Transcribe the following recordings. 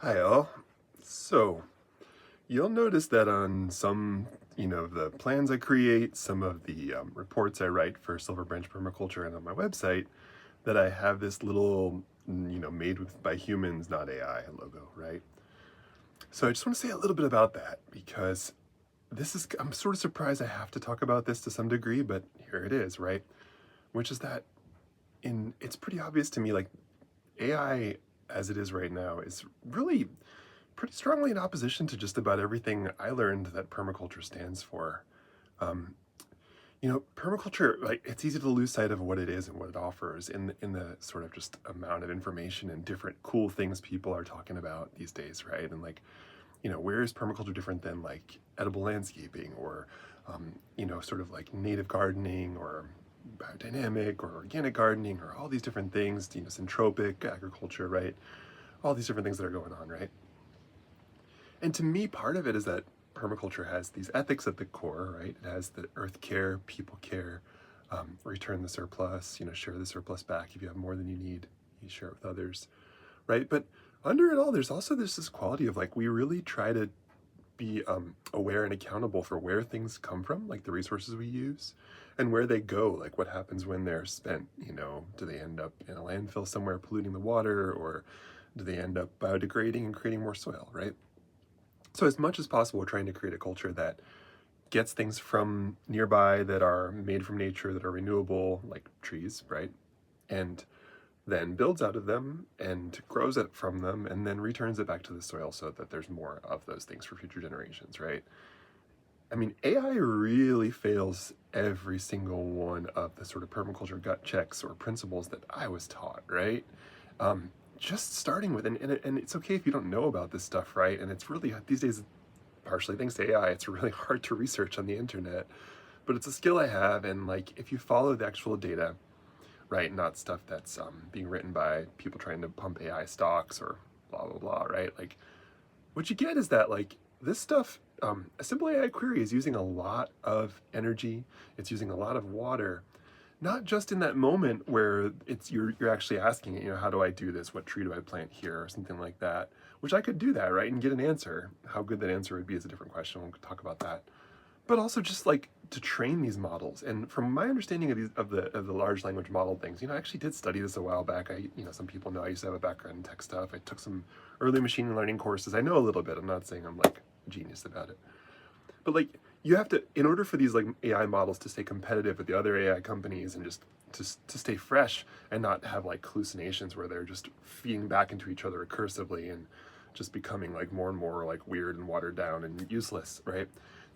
Hi all. So, you'll notice that on some, the plans I create, some of the reports I write for Silver Branch Permaculture and on my website, that I have this little, made by humans, not AI logo, right? So I just want to say a little bit about that because I'm sort of surprised I have to talk about this to some degree, but here it is, right? Which is that it's pretty obvious to me, like AI as it is right now is really pretty strongly in opposition to just about everything I learned that permaculture stands for. Um, Permaculture, like it's easy to lose sight of what it is and what it offers in the sort of just amount of information and different cool things people are talking about these days, right? And like, where is permaculture different than like edible landscaping or, sort of like native gardening or biodynamic or organic gardening or all these different things, syntropic agriculture, right? All these different things that are going on, right? And to me, part of it is that permaculture has these ethics at the core, right? It has the earth care, people care, return the surplus, share the surplus back. If you have more than you need, you share it with others, right? But under it all, there's also this quality of like, we really try to be aware and accountable for where things come from, like the resources we use, and where they go, like what happens when they're spent, do they end up in a landfill somewhere polluting the water, or do they end up biodegrading and creating more soil, right? So as much as possible, we're trying to create a culture that gets things from nearby that are made from nature, that are renewable, like trees, right? And then builds out of them and grows it from them and then returns it back to the soil so that there's more of those things for future generations, right? I mean, AI really fails every single one of the sort of permaculture gut checks or principles that I was taught, right? Um, just starting with, and it's okay if you don't know about this stuff, right? And it's really, these days, partially thanks to AI, it's really hard to research on the internet, but it's a skill I have. And like, if you follow the actual data, right, not stuff that's being written by people trying to pump AI stocks or blah, blah, blah, right? Like, what you get is that like this stuff, a simple AI query is using a lot of energy. It's using a lot of water, not just in that moment where you're actually asking it, how do I do this? What tree do I plant here, or something like that? Which I could do that, right, and get an answer. How good that answer would be is a different question. We'll talk about that. But also just like to train these models. And from my understanding of the large language model things, I actually did study this a while back. Some people know I used to have a background in tech stuff. I took some early machine learning courses. I know a little bit. I'm not saying I'm like a genius about it. But like you have to, in order for these like AI models to stay competitive with the other AI companies and just to stay fresh and not have like hallucinations where they're just feeding back into each other recursively and just becoming like more and more like weird and watered down and useless, right?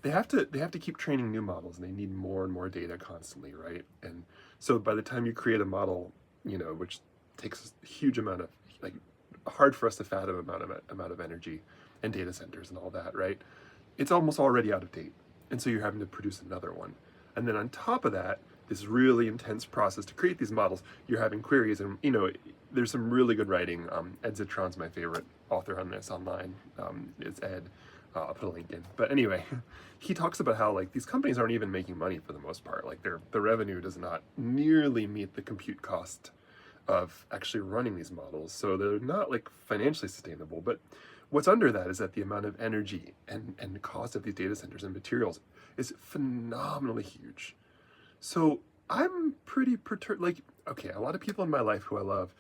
They have to keep training new models and they need more and more data constantly, right? And so by the time you create a model, which takes a huge amount of like hard for us to fathom amount of energy and data centers and all that, right? It's almost already out of date. And so you're having to produce another one. And then on top of that, this really intense process to create these models, you're having queries. And, there's some really good writing. Ed Zitron's my favorite author on this online. It's Ed. I'll put a link in. But anyway, he talks about how like these companies aren't even making money for the most part. Like the revenue does not nearly meet the compute cost of actually running these models. So they're not like financially sustainable. But what's under that is that the amount of energy and the cost of these data centers and materials is phenomenally huge. So I'm pretty perturbed. Like, okay, a lot of people in my life who I love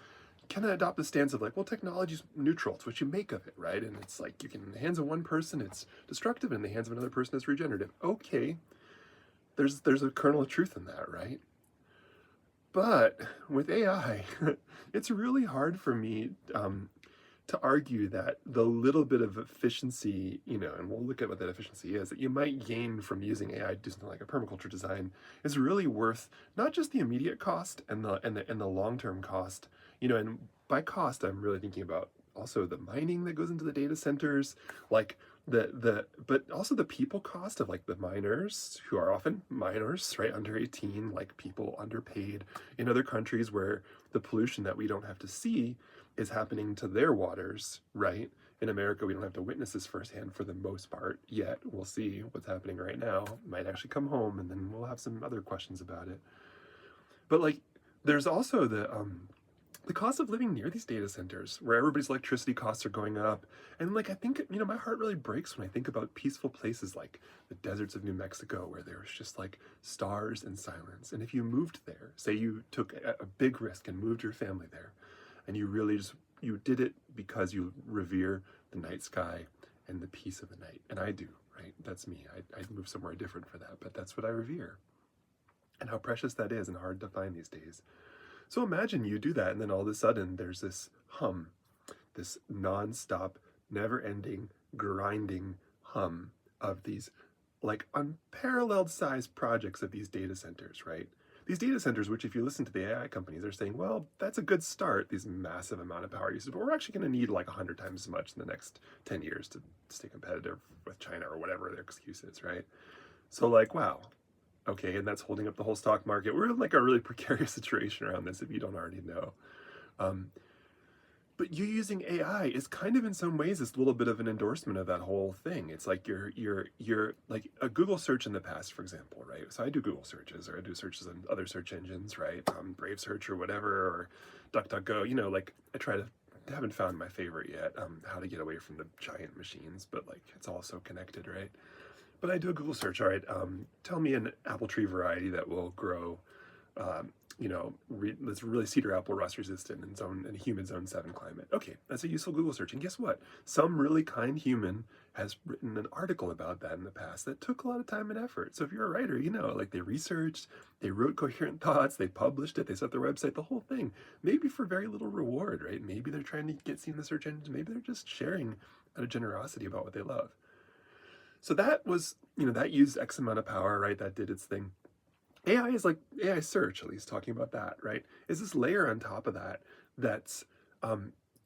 kind of adopt the stance of like, well, technology's neutral. It's what you make of it, right? And it's like you can, in the hands of one person, it's destructive, and in the hands of another person, it's regenerative. Okay, there's a kernel of truth in that, right? But with AI, it's really hard for me to argue that the little bit of efficiency, and we'll look at what that efficiency is, that you might gain from using AI to do something like a permaculture design is really worth not just the immediate cost and the long-term cost, and by cost, I'm really thinking about also the mining that goes into the data centers, like but also the people cost of like the miners who are often minors, right, under 18, like people underpaid in other countries where the pollution that we don't have to see is happening to their waters, right? In America, we don't have to witness this firsthand for the most part yet. We'll see what's happening right now. Might actually come home, and then we'll have some other questions about it. But like, there's also the cost of living near these data centers where everybody's electricity costs are going up. And like, I think, my heart really breaks when I think about peaceful places like the deserts of New Mexico, where there's just like stars and silence. And if you moved there, say you took a big risk and moved your family there, and you really just, you did it because you revere the night sky and the peace of the night. And I do, right? That's me. I'd move somewhere different for that, but that's what I revere. And how precious that is and hard to find these days. So imagine you do that, and then all of a sudden there's this hum, this non-stop, never-ending, grinding hum of these like unparalleled size projects of these data centers, right? These data centers, which if you listen to the AI companies, they're saying, well, that's a good start, these massive amount of power usage, but we're actually going to need like 100 times as much in the next 10 years to stay competitive with China or whatever their excuse is, right? So like, wow. Okay, and that's holding up the whole stock market. We're in like a really precarious situation around this if you don't already know. But you using AI is kind of in some ways this little bit of an endorsement of that whole thing. It's like you're like a Google search in the past, for example, right? So I do Google searches, or I do searches on other search engines, right? Brave Search or whatever, or DuckDuckGo. Like I haven't found my favorite yet. How to get away from the giant machines, but like it's all so connected, right? But I do a Google search. All right, tell me an apple tree variety that will grow, that's really cedar apple rust resistant in a humid zone 7 climate. Okay, that's a useful Google search. And guess what? Some really kind human has written an article about that in the past that took a lot of time and effort. So if you're a writer, like they researched, they wrote coherent thoughts, they published it, they set their website, the whole thing. Maybe for very little reward, right? Maybe they're trying to get seen in the search engines. Maybe they're just sharing out of generosity about what they love. So that was, that used X amount of power, right? That did its thing. AI is like AI search, at least talking about that, right? Is this layer on top of that that's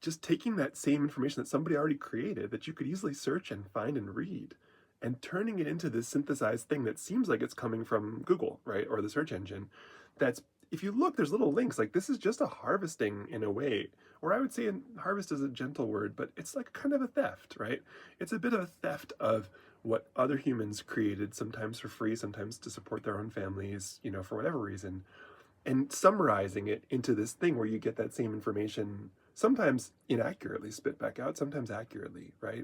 just taking that same information that somebody already created that you could easily search and find and read, and turning it into this synthesized thing that seems like it's coming from Google, right? Or the search engine. That's, if you look, there's little links, like this is just a harvesting in a way, or I would say harvest is a gentle word, but it's like kind of a theft, right? It's a bit of a theft of what other humans created, sometimes for free, sometimes to support their own families, for whatever reason, and summarizing it into this thing where you get that same information, sometimes inaccurately spit back out, sometimes accurately, right?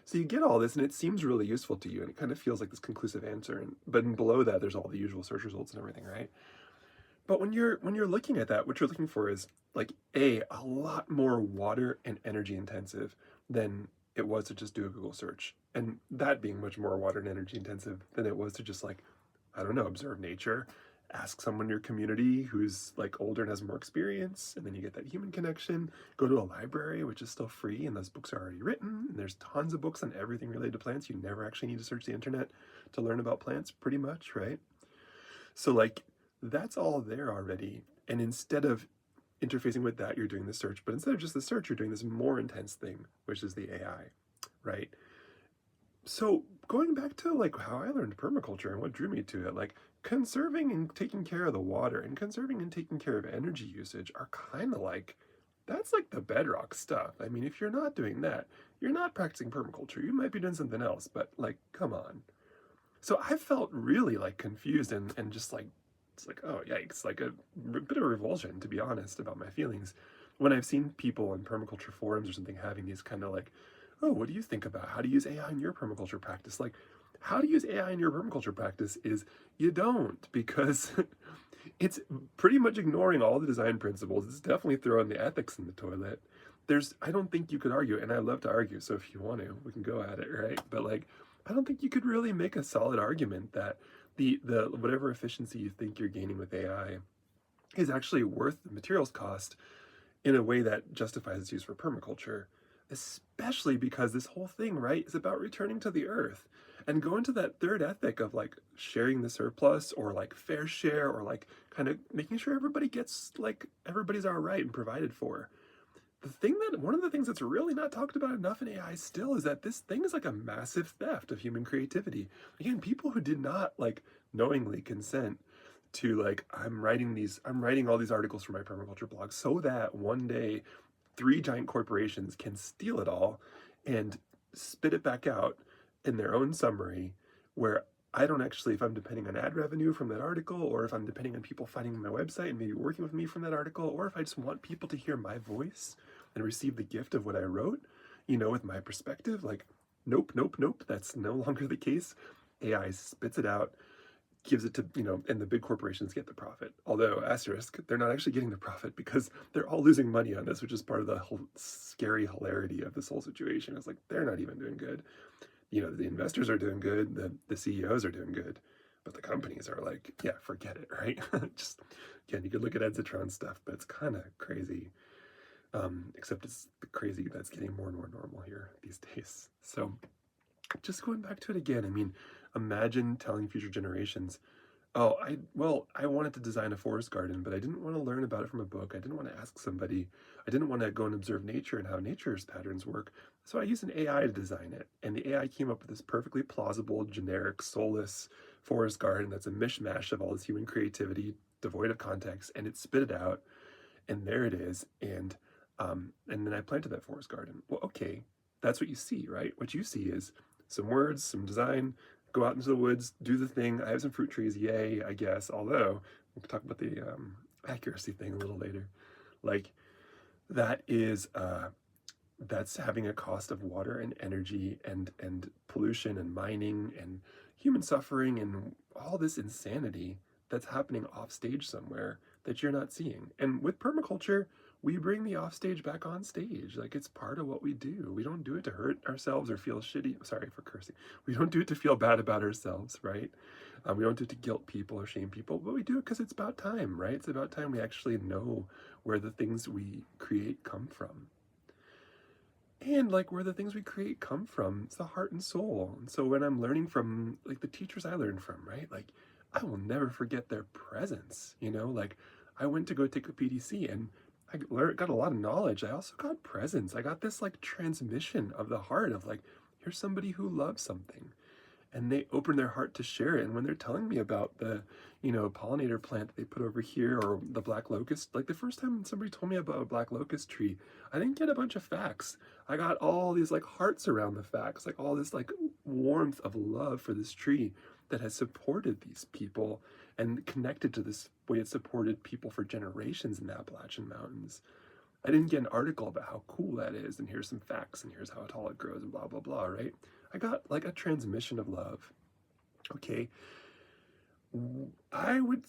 So you get all this and it seems really useful to you, and it kind of feels like this conclusive answer, but below that there's all the usual search results and everything, right? But when you're looking at that, what you're looking for is like a lot more water and energy intensive than it was to just do a Google search. And that being much more water and energy intensive than it was to just like, I don't know, observe nature, ask someone in your community who's like older and has more experience, and then you get that human connection, go to a library, which is still free, and those books are already written, and there's tons of books on everything related to plants. You never actually need to search the internet to learn about plants, pretty much, right? So like, that's all there already. And instead of interfacing with that, you're doing the search. But instead of just the search, you're doing this more intense thing, which is the AI, right? So going back to like how I learned permaculture and what drew me to it, like conserving and taking care of the water and conserving and taking care of energy usage are kind of like, that's like the bedrock stuff. I mean, if you're not doing that, you're not practicing permaculture. You might be doing something else, but like, come on. So I felt really like confused and just like, it's like, oh yikes, like a bit of a revulsion, to be honest, about my feelings when I've seen people in permaculture forums or something having these kind of like, oh, what do you think about how to use AI in your permaculture practice? Like, how to use AI in your permaculture practice is you don't, because it's pretty much ignoring all the design principles. It's definitely throwing the ethics in the toilet. I don't think you could argue, and I love to argue, so if you want to, we can go at it, right? But like, I don't think you could really make a solid argument that the whatever efficiency you think you're gaining with AI is actually worth the materials cost in a way that justifies its use for permaculture, especially because this whole thing, right, is about returning to the earth and going to that third ethic of like sharing the surplus, or like fair share, or like kind of making sure everybody gets, like, everybody's all right and provided for. One of the things that's really not talked about enough in AI still is that this thing is like a massive theft of human creativity. Again, people who did not like knowingly consent to like, I'm writing all these articles for my permaculture blog so that one day 3 giant corporations can steal it all and spit it back out in their own summary, where I don't actually, if I'm depending on ad revenue from that article, or if I'm depending on people finding my website and maybe working with me from that article, or if I just want people to hear my voice and receive the gift of what I wrote, with my perspective, like, nope, nope, nope, that's no longer the case. AI spits it out, gives it to, and the big corporations get the profit. Although, asterisk, they're not actually getting the profit because they're all losing money on this, which is part of the whole scary hilarity of this whole situation. It's like, they're not even doing good. The investors are doing good, the CEOs are doing good, but the companies are like, yeah, forget it, right? Just, again, you could look at Edzatron stuff, but it's kind of crazy. Except it's the crazy that's getting more and more normal here these days. So just going back to it again, I mean, imagine telling future generations, oh, I wanted to design a forest garden, but I didn't want to learn about it from a book. I didn't want to ask somebody. I didn't want to go and observe nature and how nature's patterns work. So I used an AI to design it. And the AI came up with this perfectly plausible, generic, soulless forest garden that's a mishmash of all this human creativity, devoid of context, and it spit it out. And there it is. And then I planted that forest garden. Well, okay, that's what you see, right? What you see is some words, some design, go out into the woods, do the thing. I have some fruit trees, yay, I guess. Although, we'll talk about the accuracy thing a little later. Like, that is, that's having a cost of water and energy and pollution and mining and human suffering and all this insanity that's happening off stage somewhere that you're not seeing. And with permaculture, we bring the offstage back on stage. Like, it's part of what we do. We don't do it to hurt ourselves or feel shitty. Sorry for cursing. We don't do it to feel bad about ourselves, right? We don't do it to guilt people or shame people, but we do it because it's about time, right? It's about time we actually know where the things we create come from. And like where the things we create come from, it's the heart and soul. And so when I'm learning from like the teachers I learned from, right? Like, I will never forget their presence, like I went to go take a PDC and I got a lot of knowledge. I also got presence. I got this like transmission of the heart of like, here's somebody who loves something. And they open their heart to share it. And when they're telling me about the, pollinator plant that they put over here or the black locust, like the first time somebody told me about a black locust tree, I didn't get a bunch of facts. I got all these like hearts around the facts, like all this like warmth of love for this tree that has supported these people and connected to this way it supported people for generations in the Appalachian Mountains. I didn't get an article about how cool that is, and here's some facts, and here's how tall it grows, and blah, blah, blah, right? I got like a transmission of love. Okay. I would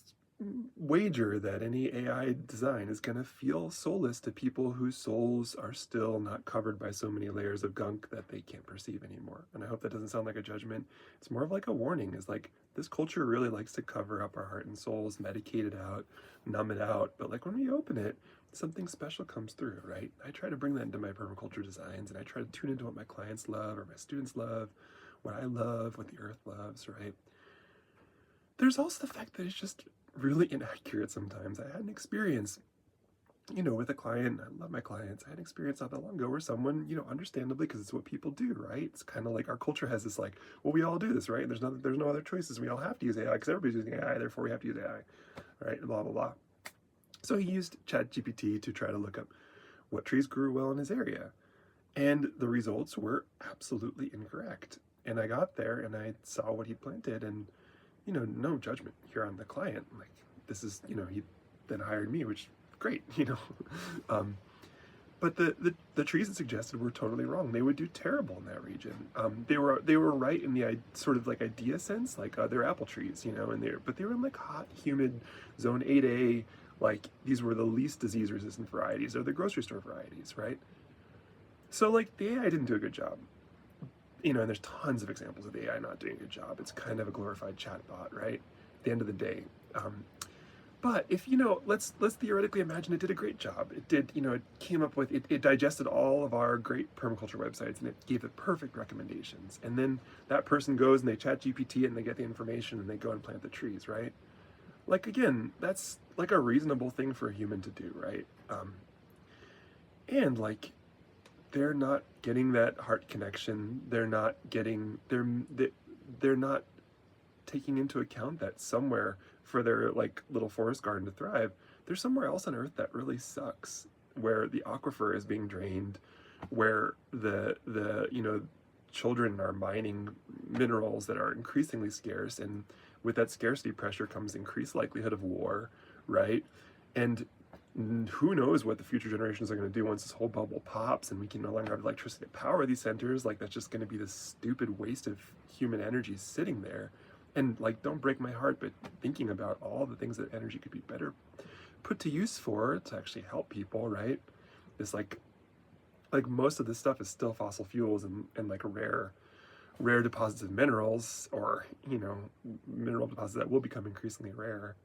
wager that any AI design is going to feel soulless to people whose souls are still not covered by so many layers of gunk that they can't perceive anymore. And I hope that doesn't sound like a judgment. It's more of like a warning. Is like, this culture really likes to cover up our heart and souls, medicate it out, numb it out. But like when we open it, something special comes through, right? I try to bring that into my permaculture designs, and I try to tune into what my clients love or my students love, what I love, what the earth loves, right? There's also the fact that it's just really inaccurate sometimes. I had an experience, with a client. I love my clients. I had an experience not that long ago where someone, understandably, because it's what people do, right? It's kind of like our culture has this like, well, we all do this, right? There's no other choices. We all have to use AI because everybody's using AI, therefore we have to use AI, right? Blah, blah, blah. So he used ChatGPT to try to look up what trees grew well in his area. And the results were absolutely incorrect. And I got there and I saw what he planted, and no judgment here on the client. Like, this is, he then hired me, which great, but the trees it suggested were totally wrong. They would do terrible in that region. They were right in the sort of like idea sense, like they're apple trees, but they were in like hot, humid zone 8A. Like, these were the least disease resistant varieties, or the grocery store varieties, right? So like the AI didn't do a good job. And there's tons of examples of the AI not doing a good job. It's kind of a glorified chatbot, right? At the end of the day. But if, let's theoretically imagine it did a great job. It did, it came up with, it digested all of our great permaculture websites, and it gave the perfect recommendations. And then that person goes and they chat GPT and they get the information and they go and plant the trees, right? Like, again, that's like a reasonable thing for a human to do, right? And like, they're not getting that heart connection. They're not taking into account that somewhere for their like little forest garden to thrive, there's somewhere else on earth that really sucks, where the aquifer is being drained, where the children are mining minerals that are increasingly scarce, and with that scarcity pressure comes increased likelihood of war, right? And who knows what the future generations are going to do once this whole bubble pops and we can no longer have electricity to power these centers. Like, that's just going to be this stupid waste of human energy sitting there. And like, don't break my heart, but thinking about all the things that energy could be better put to use for to actually help people, right? It's like most of this stuff is still fossil fuels and like rare deposits of minerals, or mineral deposits that will become increasingly rare.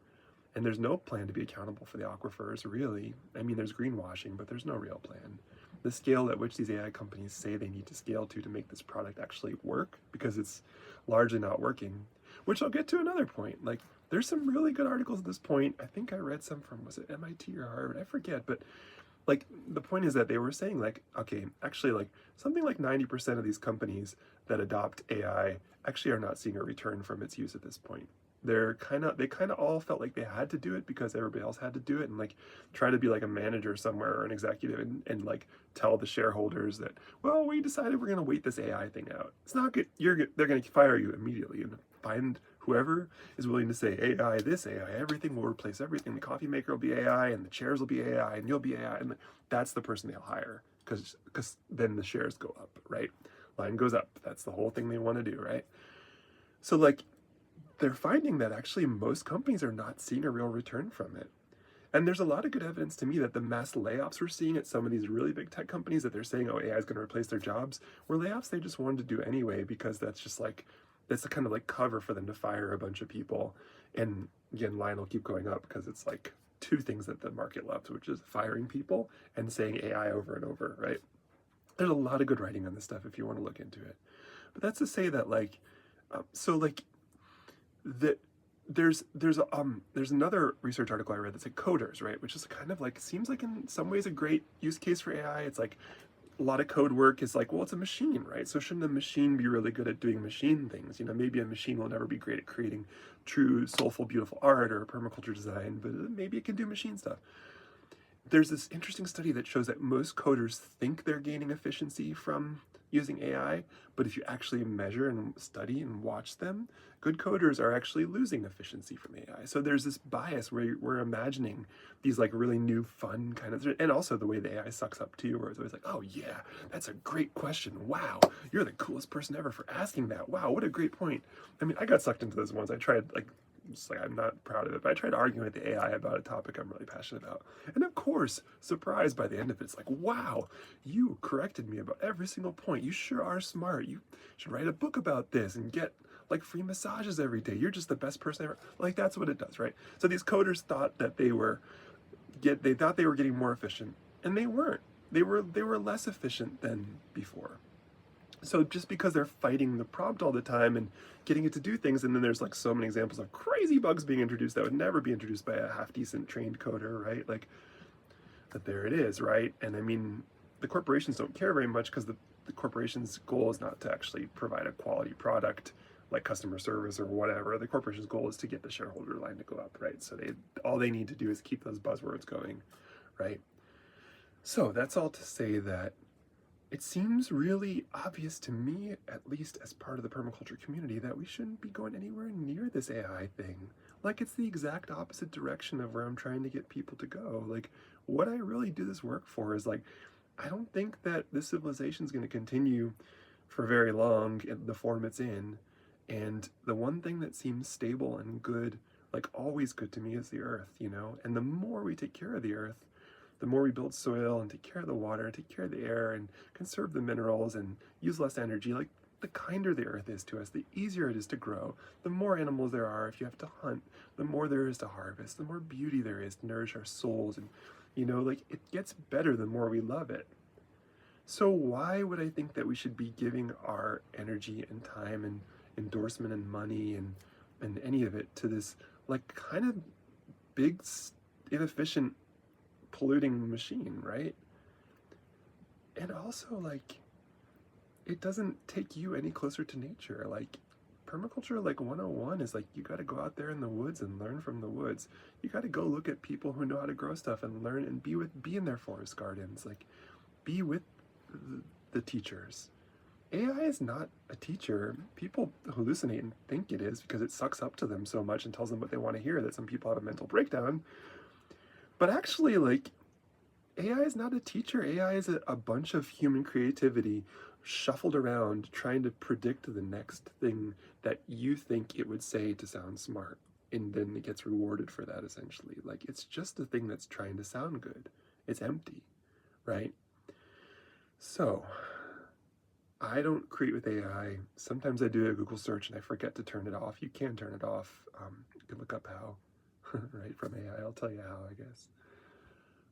And there's no plan to be accountable for the aquifers, really. I mean, there's greenwashing, but there's no real plan. The scale at which these AI companies say they need to scale to make this product actually work, because it's largely not working, which I'll get to another point. Like, there's some really good articles at this point. I think I read some from, was it MIT or Harvard? I forget, but like, the point is that they were saying, like, okay, actually, like, something like 90% of these companies that adopt AI actually are not seeing a return from its use at this point. They kind of all felt like they had to do it because everybody else had to do it, and like try to be like a manager somewhere or an executive and like tell the shareholders that, well, we decided we're going to wait this AI thing out. It's not good. They're going to fire you immediately and find whoever is willing to say AI, this AI, everything will replace everything. The coffee maker will be AI, and the chairs will be AI, and you'll be AI, and that's the person they'll hire, because then the shares go up, right? Line goes up. That's the whole thing they want to do, right? So like, they're finding that actually most companies are not seeing a real return from it. And there's a lot of good evidence to me that the mass layoffs we're seeing at some of these really big tech companies that they're saying, oh, AI is going to replace their jobs, were layoffs they just wanted to do anyway, because that's just like, that's the kind of like cover for them to fire a bunch of people. And again, line will keep going up because it's like two things that the market loves, which is firing people and saying AI over and over, right? There's a lot of good writing on this stuff if you want to look into it. But that's to say that like, so like, that there's another research article I read that's like coders, right? Which is kind of like, seems like in some ways a great use case for AI. It's like a lot of code work is like, well, it's a machine, right? So shouldn't a machine be really good at doing machine things? Maybe a machine will never be great at creating true, soulful, beautiful art or permaculture design, but maybe it can do machine stuff. There's this interesting study that shows that most coders think they're gaining efficiency from using AI, but if you actually measure and study and watch them, good coders are actually losing efficiency from AI. So there's this bias where we're imagining these like really new fun kind of, and also the way the AI sucks up too, where it's always like, oh yeah, that's a great question. Wow, you're the coolest person ever for asking that. Wow, what a great point. I mean, I got sucked into those ones. I tried like, just like, I'm not proud of it, but I tried arguing with the AI about a topic I'm really passionate about. And of course, surprised by the end of it, it's like, wow, you corrected me about every single point. You sure are smart. You should write a book about this and get like free massages every day. You're just the best person ever. Like, that's what it does, right? So these coders thought that they thought they were getting more efficient, and they weren't. They were less efficient than before. So just because they're fighting the prompt all the time and getting it to do things, and then there's like so many examples of crazy bugs being introduced that would never be introduced by a half-decent trained coder, right? Like, but there it is, right? And I mean, the corporations don't care very much because the corporation's goal is not to actually provide a quality product like customer service or whatever. The corporation's goal is to get the shareholder line to go up, right? So all they need to do is keep those buzzwords going, right? So that's all to say that it seems really obvious to me, at least as part of the permaculture community, that we shouldn't be going anywhere near this AI thing. Like, it's the exact opposite direction of where I'm trying to get people to go. Like, what I really do this work for is like, I don't think that this civilization is going to continue for very long in the form it's in. And the one thing that seems stable and good, like always good to me, is the earth, And the more we take care of the earth, the more we build soil and take care of the water and take care of the air and conserve the minerals and use less energy, like, the kinder the earth is to us, the easier it is to grow. The more animals there are if you have to hunt, the more there is to harvest, the more beauty there is to nourish our souls. And, like, it gets better the more we love it. So why would I think that we should be giving our energy and time and endorsement and money and any of it to this, like, kind of big, inefficient, polluting machine, right? And also, like, it doesn't take you any closer to nature. Like, permaculture, like 101 is like, you got to go out there in the woods and learn from the woods. You got to go look at people who know how to grow stuff and learn and be in their forest gardens. Like, be with the teachers AI is not a teacher. People hallucinate and think it is because it sucks up to them so much and tells them what they want to hear that some people have a mental breakdown. But actually, like, AI is not a teacher. AI is a bunch of human creativity shuffled around trying to predict the next thing that you think it would say to sound smart. And then it gets rewarded for that, essentially. Like, it's just a thing that's trying to sound good. It's empty, right? So, I don't create with AI. Sometimes I do a Google search and I forget to turn it off. You can turn it off. You can look up how, right, from AI. I'll tell you how, I guess.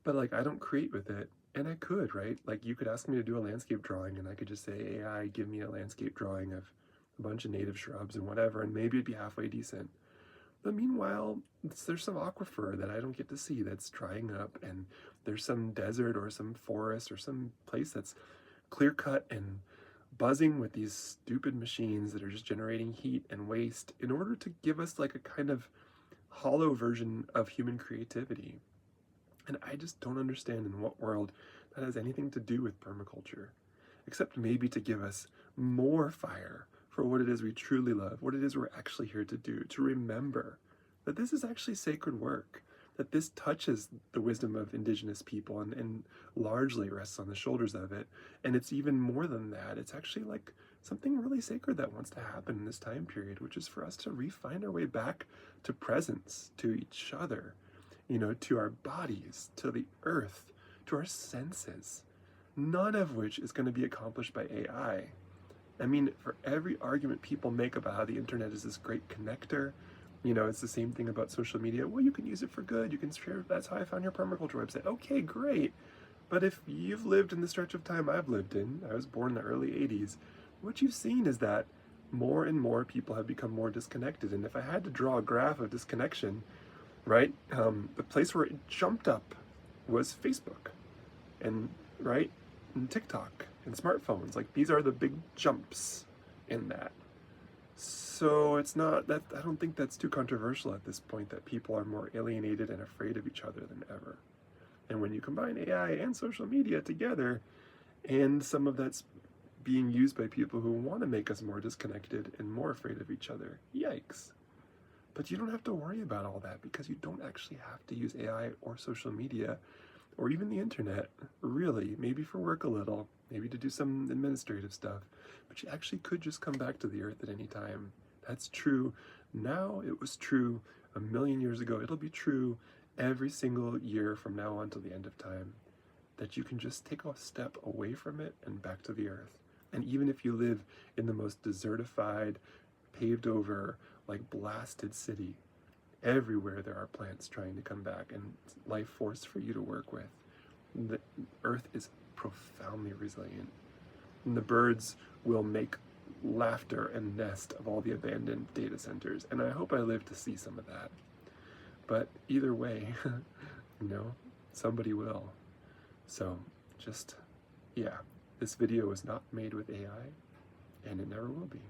But like, I don't create with it, and I could, right? Like, you could ask me to do a landscape drawing, and I could just say, AI, give me a landscape drawing of a bunch of native shrubs and whatever, and maybe it'd be halfway decent. But meanwhile, there's some aquifer that I don't get to see that's drying up, and there's some desert or some forest or some place that's clear cut and buzzing with these stupid machines that are just generating heat and waste in order to give us like a kind of hollow version of human creativity. And I just don't understand in what world that has anything to do with permaculture, except maybe to give us more fire for what it is we truly love, what it is we're actually here to do, to remember that this is actually sacred work, that this touches the wisdom of indigenous people and largely rests on the shoulders of it. And it's even more than that. It's actually like something really sacred that wants to happen in this time period, which is for us to refine our way back to presence, to each other, to our bodies, to the earth, to our senses, none of which is going to be accomplished by AI. I mean, for every argument people make about how the internet is this great connector, it's the same thing about social media. Well, you can use it for good. You can share. That's how I found your permaculture website. Okay, great. But if you've lived in the stretch of time I've lived in, I was born in the early 80s, what you've seen is that more and more people have become more disconnected. And if I had to draw a graph of disconnection, right? The place where it jumped up was Facebook, and right, and TikTok and smartphones. Like, these are the big jumps in that. So it's not that, I don't think that's too controversial at this point, that people are more alienated and afraid of each other than ever. And when you combine AI and social media together, and some of that's being used by people who want to make us more disconnected and more afraid of each other, yikes. But you don't have to worry about all that, because you don't actually have to use AI or social media or even the internet, really. Maybe for work a little, maybe to do some administrative stuff, but you actually could just come back to the earth at any time. That's true now. It was true a million years ago. It'll be true every single year from now on till the end of time, that you can just take a step away from it and back to the earth. And even if you live in the most desertified, paved over, like blasted city, everywhere there are plants trying to come back and life force for you to work with. The earth is profoundly resilient. And the birds will make laughter and nest of all the abandoned data centers. And I hope I live to see some of that. But either way, somebody will. So just, yeah, this video was not made with AI, and it never will be.